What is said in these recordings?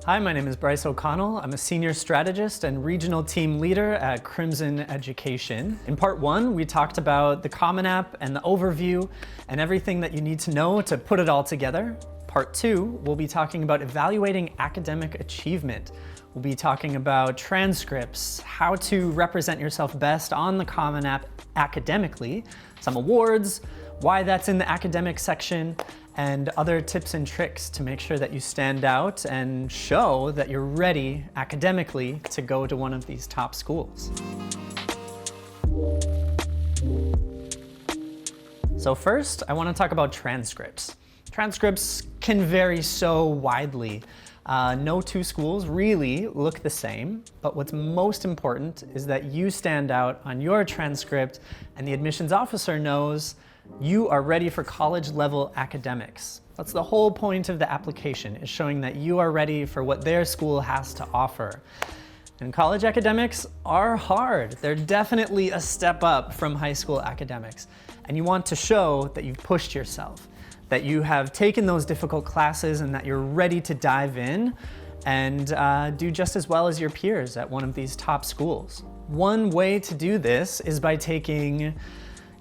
Hi, my name is Brice O'Connell. I'm a senior strategist and regional team leader at Crimson Education. In part one, we talked about the Common App and the overview and everything that you need to know to put it all together. Part two, we'll be talking about evaluating academic achievement. We'll be talking about transcripts, how to represent yourself best on the Common App academically, some awards, why that's in the academic section, and other tips and tricks to make sure that you stand out and show that you're ready academically to go to one of these top schools. So first, I want to talk about transcripts. Transcripts can vary so widely. No two schools really look the same, but what's most important is that you stand out on your transcript and the admissions officer knows you are ready for college-level academics. That's the whole point of the application, is showing that you are ready for what their school has to offer. And college academics are hard. They're definitely a step up from high school academics. And you want to show that you've pushed yourself, that you have taken those difficult classes and that you're ready to dive in and do just as well as your peers at one of these top schools. One way to do this is by taking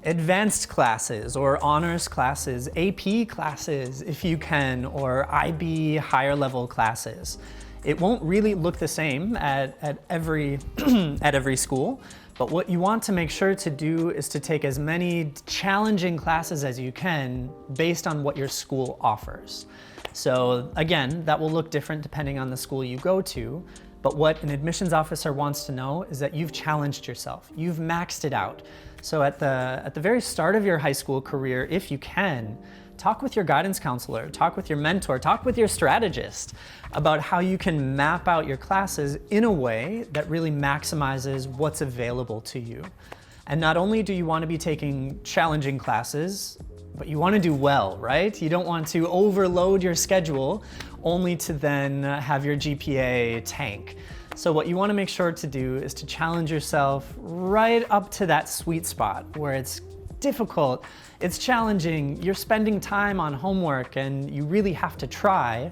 advanced classes or honors classes, AP classes if you can, or IB higher level classes. It won't really look the same at every school, but what you want to make sure to do is to take as many challenging classes as you can based on what your school offers. So again, that will look different depending on the school you go to, but what an admissions officer wants to know is that you've challenged yourself, you've maxed it out. So at the very start of your high school career, if you can, talk with your guidance counselor, talk with your mentor, talk with your strategist about how you can map out your classes in a way that really maximizes what's available to you. And not only do you want to be taking challenging classes, but you want to do well, right? You don't want to overload your schedule only to then have your GPA tank. So what you want to make sure to do is to challenge yourself right up to that sweet spot where it's difficult, it's challenging, you're spending time on homework and you really have to try,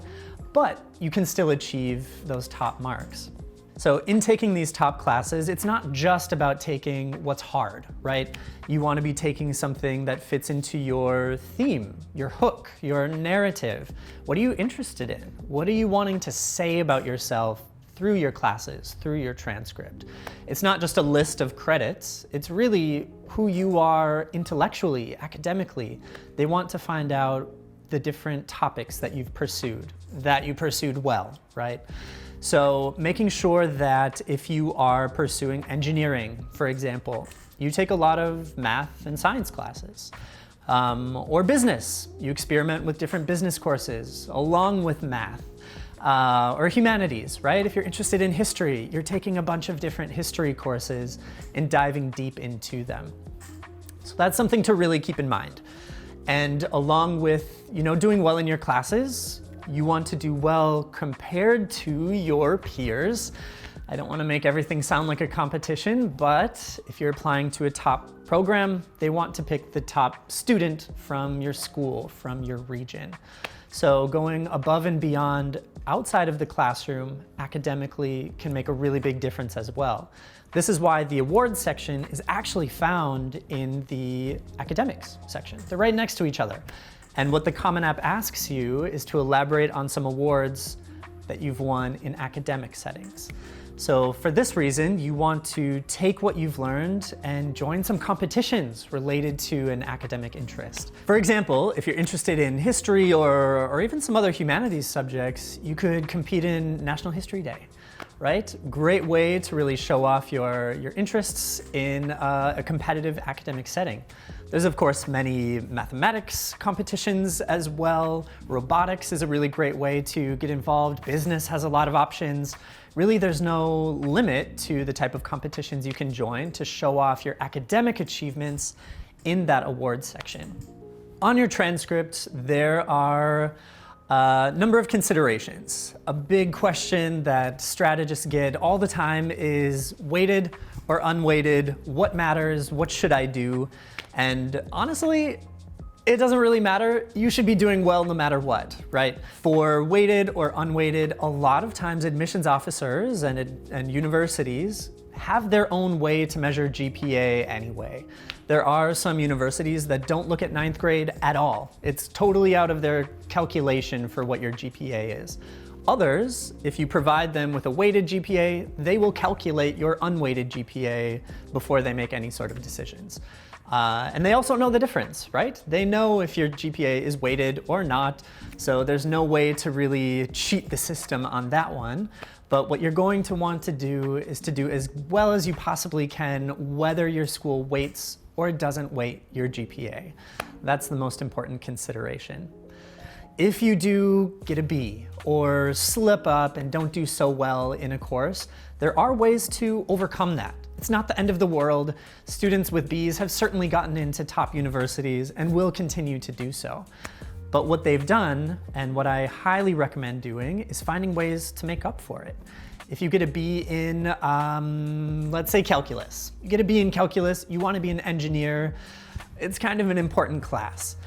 but you can still achieve those top marks. So in taking these top classes, it's not just about taking what's hard, right? You want to be taking something that fits into your theme, your hook, your narrative. What are you interested in? What are you wanting to say about yourself through your classes, through your transcript? It's not just a list of credits, it's really who you are intellectually, academically. They want to find out the different topics that you pursued well, right? So making sure that if you are pursuing engineering, for example, you take a lot of math and science classes. Or business, you experiment with different business courses along with math. Or humanities, right? If you're interested in history, you're taking a bunch of different history courses and diving deep into them. So that's something to really keep in mind. And along with, doing well in your classes, you want to do well compared to your peers. I don't want to make everything sound like a competition, but if you're applying to a top program, they want to pick the top student from your school, from your region. So going above and beyond outside of the classroom academically can make a really big difference as well. This is why the awards section is actually found in the academics section. They're right next to each other. And what the Common App asks you is to elaborate on some awards that you've won in academic settings. So for this reason, you want to take what you've learned and join some competitions related to an academic interest. For example, if you're interested in history or even some other humanities subjects, you could compete in National History Day, right? Great way to really show off your interests in a competitive academic setting. There's of course many mathematics competitions as well. Robotics is a really great way to get involved. Business has a lot of options. Really, there's no limit to the type of competitions you can join to show off your academic achievements in that awards section. On your transcript, there are a number of considerations. A big question that strategists get all the time is weighted or unweighted, what matters, what should I do? And honestly, It doesn't really matter. You should be doing well no matter what, right? For weighted or unweighted, a lot of times admissions officers and universities have their own way to measure GPA anyway. There are some universities that don't look at 9th grade at all. It's totally out of their calculation for what your GPA is. Others, if you provide them with a weighted GPA, they will calculate your unweighted GPA before they make any sort of decisions. And they also know the difference, right? They know if your GPA is weighted or not, so there's no way to really cheat the system on that one. But what you're going to want to do is to do as well as you possibly can, whether your school weights or doesn't weight your GPA. That's the most important consideration. If you do get a B or slip up and don't do so well in a course, there are ways to overcome that. It's not the end of the world. Students with Bs have certainly gotten into top universities and will continue to do so. But what they've done, and what I highly recommend doing, is finding ways to make up for it. If you get a B in, let's say calculus. You get a B in calculus, you want to be an engineer. It's kind of an important class.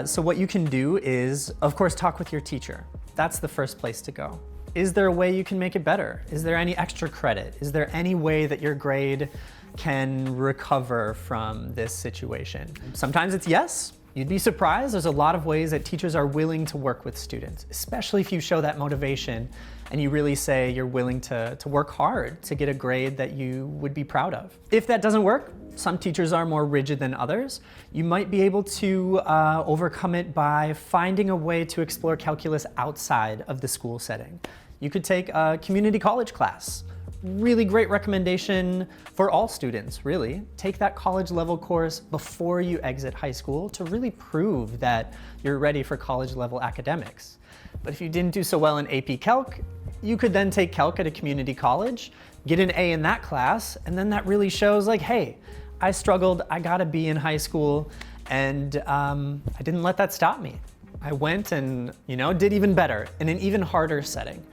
So what you can do is, of course, talk with your teacher. That's the first place to go. Is there a way you can make it better? Is there any extra credit? Is there any way that your grade can recover from this situation? Sometimes it's yes. You'd be surprised. There's a lot of ways that teachers are willing to work with students, especially if you show that motivation and you really say you're willing to work hard to get a grade that you would be proud of. If that doesn't work, some teachers are more rigid than others. You might be able to overcome it by finding a way to explore calculus outside of the school setting. You could take a community college class. Really great recommendation for all students, really. Take that college level course before you exit high school to really prove that you're ready for college level academics. But if you didn't do so well in AP Calc, you could then take Calc at a community college, get an A in that class, and then that really shows like, hey, I struggled, I got a B in high school, and I didn't let that stop me. I went and, did even better in an even harder setting.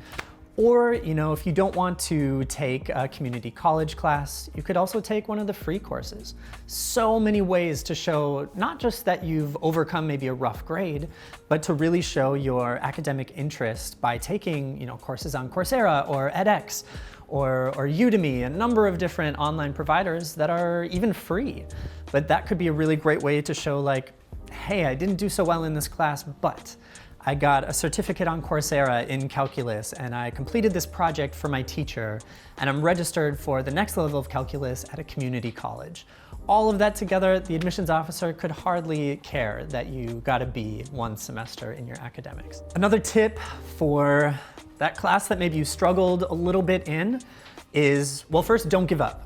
Or, if you don't want to take a community college class, you could also take one of the free courses. So many ways to show not just that you've overcome maybe a rough grade, but to really show your academic interest by taking, courses on Coursera or edX or Udemy, a number of different online providers that are even free. But that could be a really great way to show like, hey, I didn't do so well in this class, but I got a certificate on Coursera in calculus, and I completed this project for my teacher, and I'm registered for the next level of calculus at a community college. All of that together, the admissions officer could hardly care that you got a B one semester in your academics. Another tip for that class that maybe you struggled a little bit in is, well, first, don't give up.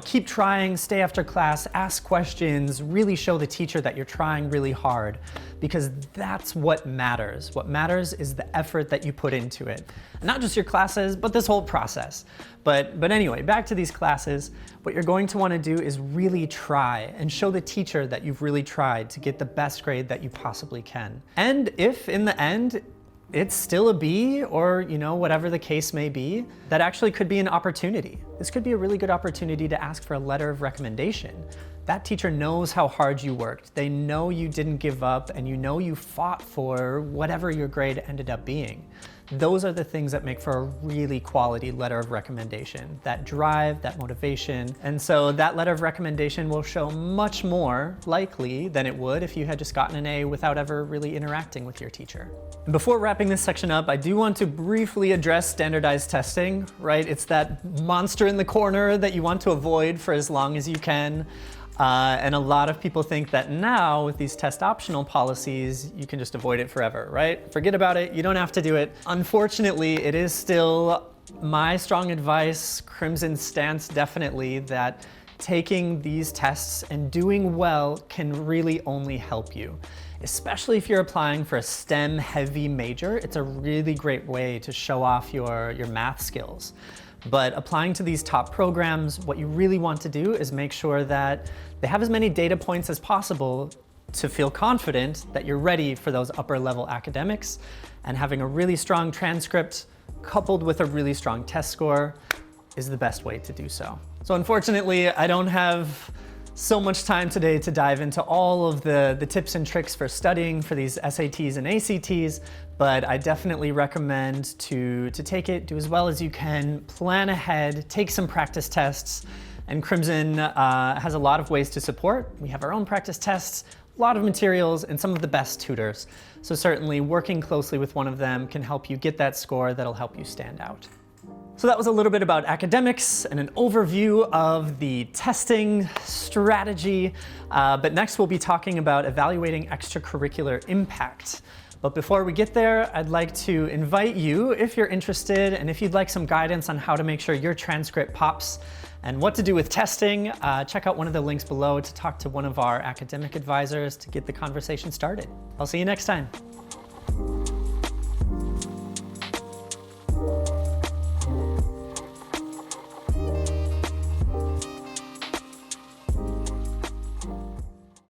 Keep trying, stay after class, ask questions, really show the teacher that you're trying really hard, because that's what matters. What matters is the effort that you put into it. Not just your classes, but this whole process. But anyway, back to these classes, what you're going to want to do is really try and show the teacher that you've really tried to get the best grade that you possibly can. And if in the end, it's still a B or, whatever the case may be, that actually could be an opportunity. This could be a really good opportunity to ask for a letter of recommendation. That teacher knows how hard you worked. They know you didn't give up and you fought for whatever your grade ended up being. Those are the things that make for a really quality letter of recommendation, that drive, that motivation. And so that letter of recommendation will show much more likely than it would if you had just gotten an A without ever really interacting with your teacher. And before wrapping this section up, I do want to briefly address standardized testing, right? It's that monster in the corner that you want to avoid for as long as you can. And a lot of people think that now with these test optional policies, you can just avoid it forever, right? Forget about it, you don't have to do it. Unfortunately, it is still my strong advice, Crimson stance definitely, that taking these tests and doing well can really only help you. Especially if you're applying for a STEM heavy major, it's a really great way to show off your math skills. But applying to these top programs, what you really want to do is make sure that they have as many data points as possible to feel confident that you're ready for those upper level academics, and having a really strong transcript coupled with a really strong test score is the best way to do so. So unfortunately, I don't have So much time today to dive into all of the tips and tricks for studying for these SATs and ACTs, but I definitely recommend to take it, do as well as you can, plan ahead, take some practice tests, and Crimson has a lot of ways to support. We have our own practice tests, a lot of materials, and some of the best tutors. So certainly working closely with one of them can help you get that score that'll help you stand out. So that was a little bit about academics and an overview of the testing strategy. But next we'll be talking about evaluating extracurricular impact. But before we get there, I'd like to invite you, if you're interested and if you'd like some guidance on how to make sure your transcript pops and what to do with testing, check out one of the links below to talk to one of our academic advisors to get the conversation started. I'll see you next time.